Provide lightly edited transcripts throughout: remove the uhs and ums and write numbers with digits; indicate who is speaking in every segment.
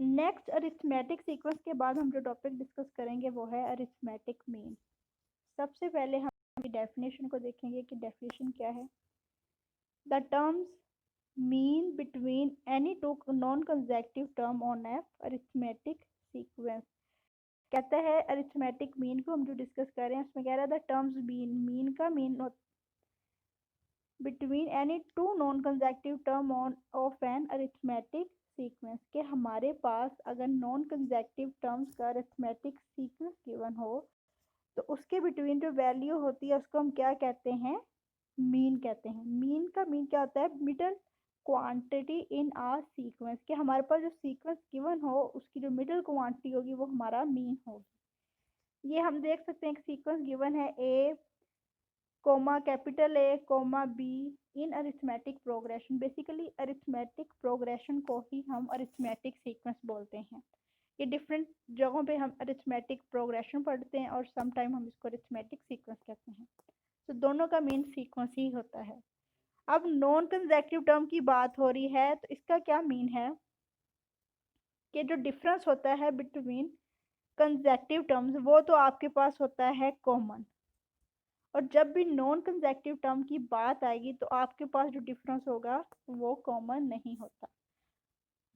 Speaker 1: Next arithmetic sequence के बाद हम जो टॉपिक डिस्कस करेंगे वो है अरिथमेटिक मीन। सबसे पहले हम डेफिनेशन को देखेंगे कि डेफिनेशन क्या है। The terms mean between any two non consecutive term on A arithmetic sequence. कहता है अरिथमेटिक मीन को हम जो डिस्कस कर रहे हैं उसमें कह रहा है द टर्म्स मीन का mean between any two non consecutive term on of an arithmetic sequence के हमारे पास अगर नॉन कंसेक्यूटिव टर्म्स का अरिथमेटिक सीक्वेंस गिवन हो तो उसके बिटवीन जो वैल्यू होती है उसको हम क्या कहते हैं, मीन कहते हैं। मीन का मीन क्या होता है, middle quantity in a sequence के हमारे पास जो सीक्वेंस गिवन हो उसकी जो मिडल क्वांटिटी होगी वो हमारा मीन होगी। ये हम देख सकते हैं कि सीक्वेंस गिवन है A comma capital A comma B in arithmetic progression. Basically arithmetic progression को ही हम अरिथमेटिक सीक्वेंस बोलते हैं। ये डिफरेंट जगहों पे हम अरिथमेटिक प्रोग्रेशन पढ़ते हैं और समटाइम हम इसको अरिथमेटिक सीक्वेंस कहते हैं। तो दोनों का मेन सीक्वेंस ही होता है। अब नॉन कंसेक्यूटिव टर्म की बात हो रही है तो इसका क्या मीन है कि जो डिफरेंस होता है बिटवीन कंसेक्यूटिव टर्म्स वो तो आपके पास होता है कॉमन, और जब भी नॉन कंसेक्यूटिव टर्म की बात आएगी तो आपके पास जो डिफरेंस होगा वो कॉमन नहीं होता।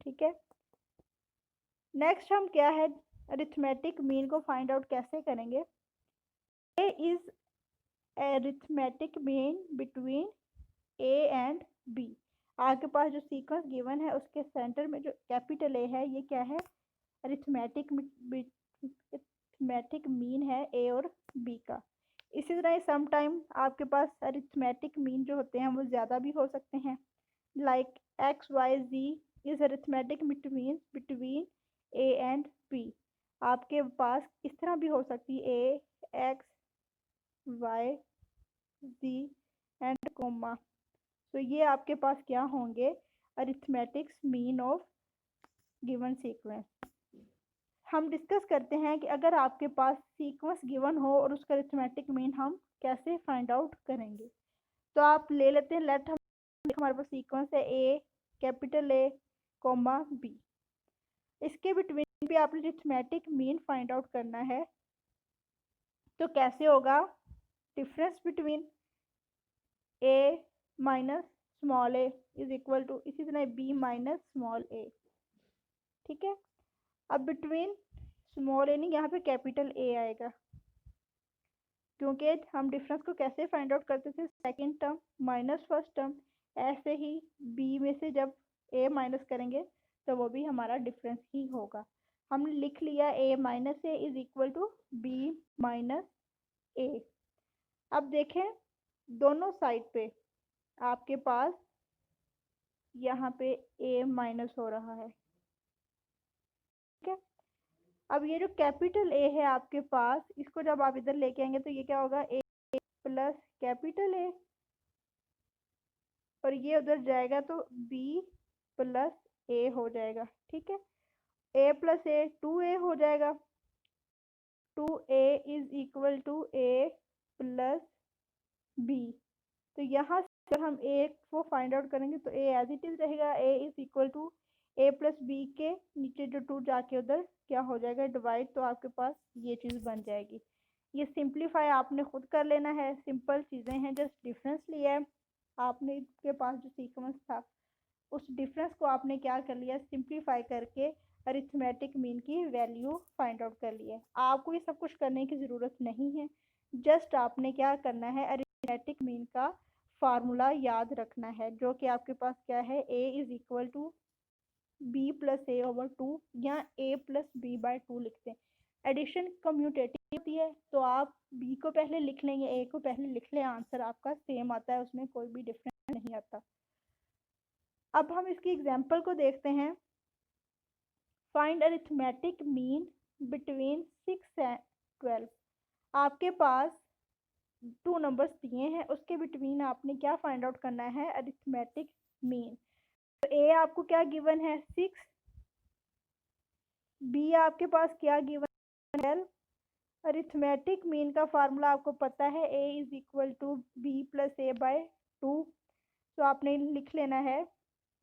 Speaker 1: ठीक है, नेक्स्ट हम क्या है अरिथमेटिक मीन को फाइंड आउट कैसे करेंगे। A is arithmetic mean between A and B. आपके पास जो सीक्वेंस गिवन है उसके सेंटर में जो कैपिटल ए है ये क्या है, अरिथमेटिक मीन है ए और बी का। इसी तरह सम टाइम आपके पास अरिथमेटिक मीन जो होते हैं वो ज़्यादा भी हो सकते हैं, like X Y Z is arithmetic mean between A and B. आपके पास इस तरह भी हो सकती है A X Y Z and comma. तो ये आपके पास क्या होंगे, arithmetic mean of given sequence. हम डिस्कस करते हैं कि अगर आपके पास सीक्वेंस गिवन हो और उसका अरिथमेटिक मीन हम कैसे फाइंड आउट करेंगे। तो आप ले लेते हैं लेट हमारे पास सीक्वेंस है ए कैपिटल ए कोमा बी। इसके बिटवीन भी आपने अरिथमेटिक मीन फाइंड आउट करना है तो कैसे होगा, difference between A minus small A is equal to इसी तरह बी माइनस स्मॉल ए। ठीक है, अब बिटवीन स्मॉल ए नहीं यहाँ पे कैपिटल ए आएगा क्योंकि हम डिफरेंस को कैसे फाइंड आउट करते थे, second term minus first term. ऐसे ही बी में से जब ए माइनस करेंगे तो वो भी हमारा डिफरेंस ही होगा। हमने लिख लिया A minus A is equal to B minus A. अब देखें दोनों साइड पे आपके पास यहाँ पे ए माइनस हो रहा है। ठीक है, अब ये जो कैपिटल ए है आपके पास इसको जब आप इधर लेके आएंगे तो ये क्या होगा, ए प्लस कैपिटल ए, और ये उधर जाएगा तो बी प्लस ए हो जाएगा। ठीक है, ए प्लस ए 2a हो जाएगा, 2a is equal to A plus B. तो यहाँ से अगर हम ए को फाइंड आउट करेंगे तो ए एज इट इज रहेगा, A is equal to A plus B के नीचे जो 2 जाके उधर क्या हो जाएगा डिवाइड, तो आपके पास ये चीज़ बन जाएगी। ये सिंप्लीफाई आपने खुद कर लेना है, सिंपल चीज़ें हैं, जस्ट डिफरेंस लिया है आपने, इसके पास जो सीक्वेंस था उस डिफरेंस को आपने क्या कर लिया, सिंप्लीफाई करके अरिथमेटिक मीन की वैल्यू फाइंड आउट कर लिया है। आपको ये सब कुछ करने की ज़रूरत नहीं है, जस्ट आपने क्या करना है अरिथमेटिक मीन का फार्मूला याद रखना है जो कि आपके पास क्या है, A is equal to B plus A over 2 या ए प्लस बी बाय 2 लिखते हैं। एडिशन कम्यूटेटिव होती है तो आप बी को पहले लिख लेंगे, ए को पहले लिख लें, आंसर आपका सेम आता है, उसमें कोई भी डिफरेंस नहीं आता। अब हम इसकी एग्जांपल को देखते हैं। Find arithmetic mean between 6 and 12। आपके पास 2 नंबर्स दिए हैं, उसके बिटवीन आपने क्या फाइंड आउट करना है, अरिथमेटिक मीन। तो ए आपको क्या गिवन है 6, बी आपके पास क्या गिवन है 12। अरिथमेटिक मीन का फार्मूला आपको पता है, A is equal to B plus A by 2। तो आपने लिख लेना है,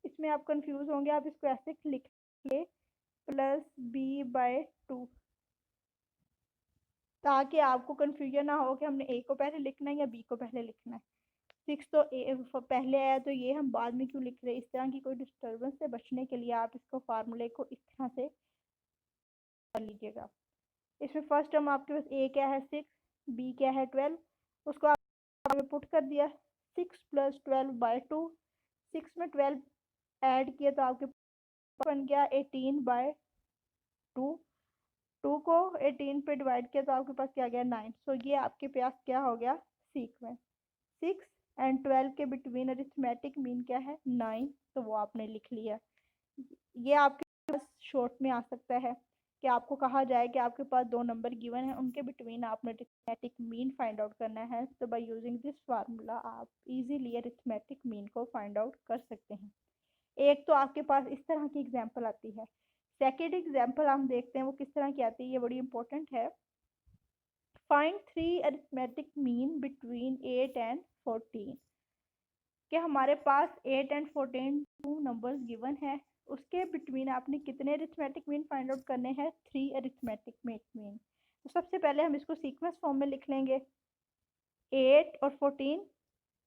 Speaker 1: इसमें आप कंफ्यूज होंगे, आप इसको ऐसे लिख ले प्लस बी बाय 2, ताकि आपको कन्फ्यूजन ना हो कि हमने ए को पहले लिखना है या बी को पहले लिखना है। 6 तो ए पहले आया तो ये हम बाद में क्यों लिख रहे हैं। इस तरह की कोई डिस्टर्बेंस से बचने के लिए आप इसको फार्मूले को इस तरह से कर लीजिएगा। इसमें फर्स्ट टर्म आपके पास ए क्या है 6, बी क्या है 12, उसको आपने पुट कर दिया 6 + 12/2, 6 में 12 ऐड किया तो आपके पास बन गया 18/2, 2 को 18 पे डिवाइड किया तो आपके पास क्या गया 9। सो ये आपके पास क्या हो गया सीक्वेंस। 6 एंड 12 के बिटवीन अरिथमेटिक मीन क्या है 9, तो वो आपने लिख लिया। ये आपके पास शॉर्ट में आ सकता है कि आपको कहा जाए कि आपके पास दो नंबर गिवन है, उनके बिटवीन आपने अरिथमेटिक मीन फाइंड आउट करना है। तो बाय यूजिंग दिस फार्मूला आप इजीली अरिथमेटिक मीन को फाइंड आउट कर सकते हैं। एक तो आपके पास इस तरह की एग्जांपल आती है। सेकेंड एग्जांपल हम देखते हैं वो किस तरह की आती है, ये बड़ी इंपॉर्टेंट है। Find 3 arithmetic mean between 8 and 14। कि हमारे पास 8 एंड 14 टू नंबर्स गिवन है, उसके बिटवीन आपने कितने अरिथमेटिक मीन फाइंड आउट करने हैं 3 अरिथमेटिक मीन। तो सबसे पहले हम इसको सीक्वेंस फॉर्म में लिख लेंगे 8 और 14।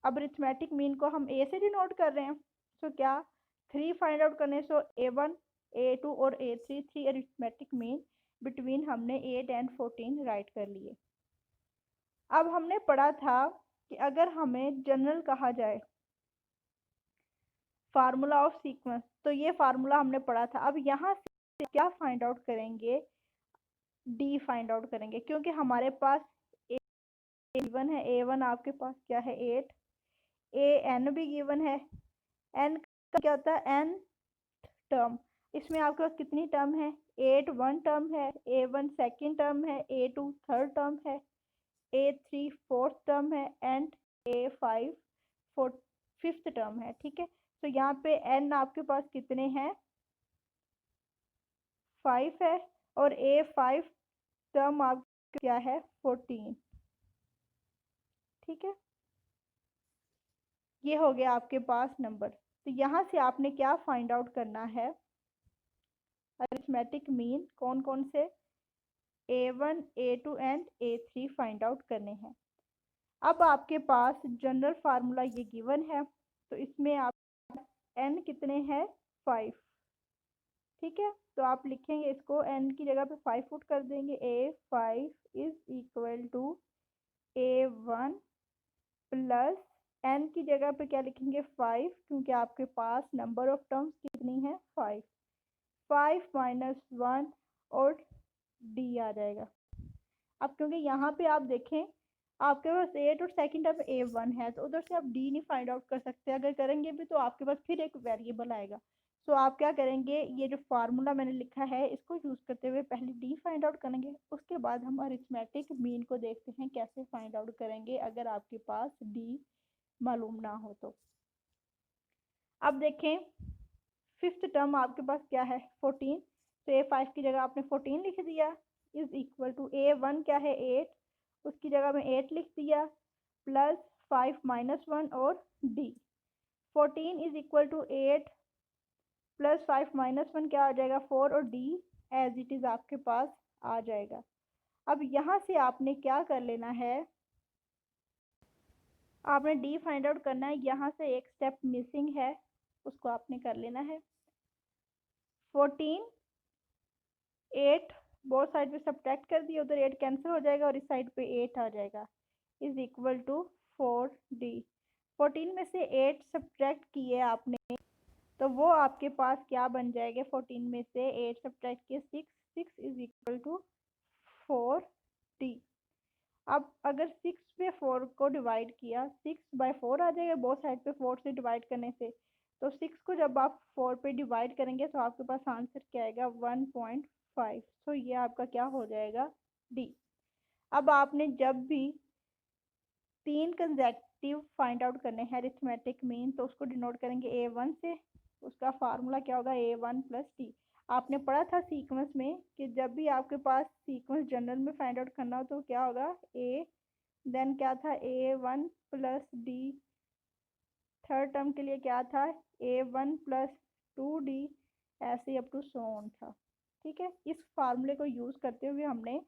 Speaker 1: अब अरिथमेटिक मीन को हम ए से डिनोट कर रहे हैं, तो क्या 3 फाइंड आउट करने, सो A1 A2 और A3 3 अरिथमेटिक मीन बिटवीन हमने 8 एंड 14 राइट कर लिए। अब हमने पढ़ा था कि अगर हमें जनरल कहा जाए फार्मूला ऑफ सीक्वेंस, तो ये फार्मूला हमने पढ़ा था। अब यहाँ से क्या फाइंड आउट करेंगे, डी फाइंड आउट करेंगे, क्योंकि हमारे पास गिवन है A1 आपके पास क्या है 8, AN भी गिवन है। एन का क्या होता है एन टर्म, इसमें आपके पास कितनी टर्म है 8 वन टर्म है, A1 सेकेंड टर्म है, A2 थर्ड टर्म है, A3 फोर्थ टर्म है एंड A5 फिफ्थ टर्म है। ठीक है, तो यहाँ पे एन आपके पास कितने हैं 5 है, और A5 टर्म आपका क्या है 14। ठीक है, ये हो गया आपके पास नंबर। तो यहाँ से आपने क्या फाइंड आउट करना है, अरिथमेटिक मीन कौन कौन से A1 A2 and A3 find out करने हैं। अब आपके पास जनरल फार्मूला ये गिवन है, तो इसमें आप n कितने हैं 5। ठीक है, तो आप लिखेंगे इसको n की जगह पे 5 पुट कर देंगे, A5 is equal to A1 plus n की जगह पे क्या लिखेंगे 5, क्योंकि आपके पास नंबर ऑफ टर्म्स कितनी है 5, 5 माइनस 1 और d आ जाएगा। अब क्योंकि यहाँ पे आप देखें आपके पास 8 और सेकंड टर्म A1 है, तो उधर से आप D नहीं फाइंड आउट कर सकते। अगर करेंगे भी तो आपके पास फिर एक वेरिएबल आएगा। तो आप क्या करेंगे, ये जो फार्मूला मैंने लिखा है इसको यूज़ करते हुए पहले D फाइंड आउट करेंगे, उसके बाद हम अरिथमेटिक मीन को देखते हैं कैसे फाइंड आउट करेंगे अगर आपके पास D मालूम ना हो तो। अब देखें फिफ्थ टर्म आपके पास क्या है 14, तो A5 की जगह आपने 14 लिख दिया, इज इक्वल टू A1 क्या है 8, उसकी जगह में 8 लिख दिया, प्लस 5 माइनस 1 और D। 14 is equal to 8 plus 5 minus 1 क्या आ जाएगा 4, और D एज इट इज़ आपके पास आ जाएगा। अब यहाँ से आपने क्या कर लेना है, आपने D फाइंड आउट करना है। यहाँ से एक स्टेप मिसिंग है, उसको आपने कर लेना है। 14 8 बोथ साइड पे सब्ट्रैक्ट कर दिया, उधर 8 कैंसिल हो जाएगा और इस साइड पे 8 आ जाएगा, इज इक्वल टू 4D। 14 में से 8 सब्ट्रैक्ट किए आपने, तो वो आपके पास क्या बन जाएगा 14 में से 8 सब्ट्रैक्ट किए 6, 6 इज इक्वल टू 4D। अब अगर 6 पे 4 को डिवाइड किया 6/4 आ जाएगा, बोथ साइड पे 4 से डिवाइड करने से। तो 6 को जब आप 4 पे डिवाइड करेंगे तो आपके पास आंसर क्या आएगा 1.5। तो ये आपका क्या हो जाएगा D। अब आपने जब भी 3 कंसेक्यूटिव फाइंड आउट करने हैं अरिथमेटिक मीन, तो उसको डिनोट करेंगे A1 से, उसका फार्मूला क्या होगा A1 प्लस D। आपने पढ़ा था सीक्वेंस में कि जब भी आपके पास सीक्वेंस जनरल में फाइंड आउट करना हो तो क्या होगा A, देन क्या था A1 plus D, third term के लिए क्या था A1 प्लस 2D, ऐसे अप टू सो ऑन था। ठीक है, इस फार्मूले को यूज़ करते हुए हमने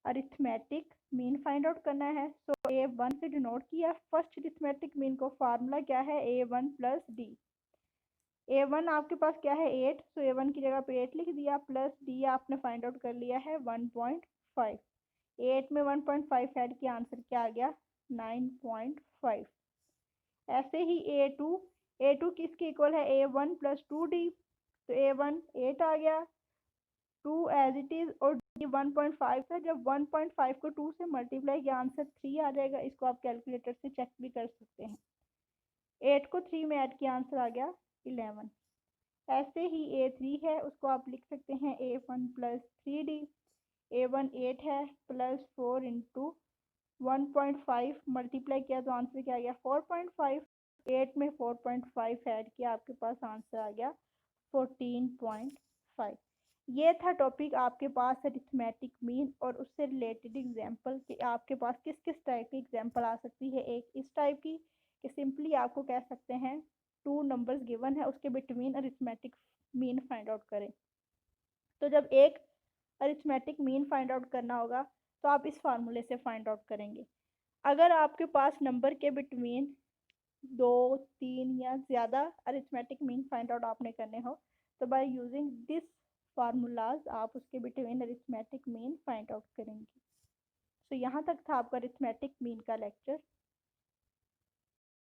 Speaker 1: अरिथमेटिक मीन फाइंड आउट करना है। सो A1 से डिनोट किया फर्स्ट अरिथमेटिक मीन को। फार्मूला क्या है, A1 प्लस डी। A1 आपके पास क्या है 8, सो A1 की जगह पे 8 लिख दिया, प्लस डी आपने फाइंड आउट कर लिया है 1.5। 8 में 1.5 ऐड किया, आंसर क्या आ गया 9.5। ऐसे ही A2 किसके इक्वल है, A1 प्लस 2D। तो A1 8 आ गया, 2 एज इट इज, और डी 1.5 है। जब 1.5 को 2 से मल्टीप्लाई किया, आंसर 3 आ जाएगा। इसको आप कैलकुलेटर से चेक भी कर सकते हैं। 8 को 3 में ऐड किया, आंसर आ गया 11। ऐसे ही A3 है, उसको आप लिख सकते हैं A1 प्लस 3D। A1 8 है, प्लस 4 इंटू 1.5 मल्टीप्लाई किया तो आंसर क्या आ गया 4.5। 8 में 4.5 ऐड किया, आपके पास आंसर आ गया 14.5। ये था टॉपिक आपके पास अरिथमेटिक मीन और उससे रिलेटेड एग्जांपल कि आपके पास किस किस टाइप की एग्जांपल आ सकती है। एक इस टाइप की कि सिंपली आपको कह सकते हैं 2 नंबर्स गिवन है, उसके between arithmetic mean find out करें। तो जब एक अरिथमेटिक मीन फाइंड आउट करना होगा तो आप इस फार्मूले से फाइंड आउट करेंगे। अगर आपके पास नंबर के बिटवीन 2, 3 या ज़्यादा अरिथमेटिक मीन फाइंड आउट आपने करने हो तो बाय यूजिंग दिस फार्मूलाज आप उसके between arithmetic mean find out करेंगे। तो यहाँ तक था आपका अरिथमेटिक मीन का लेक्चर।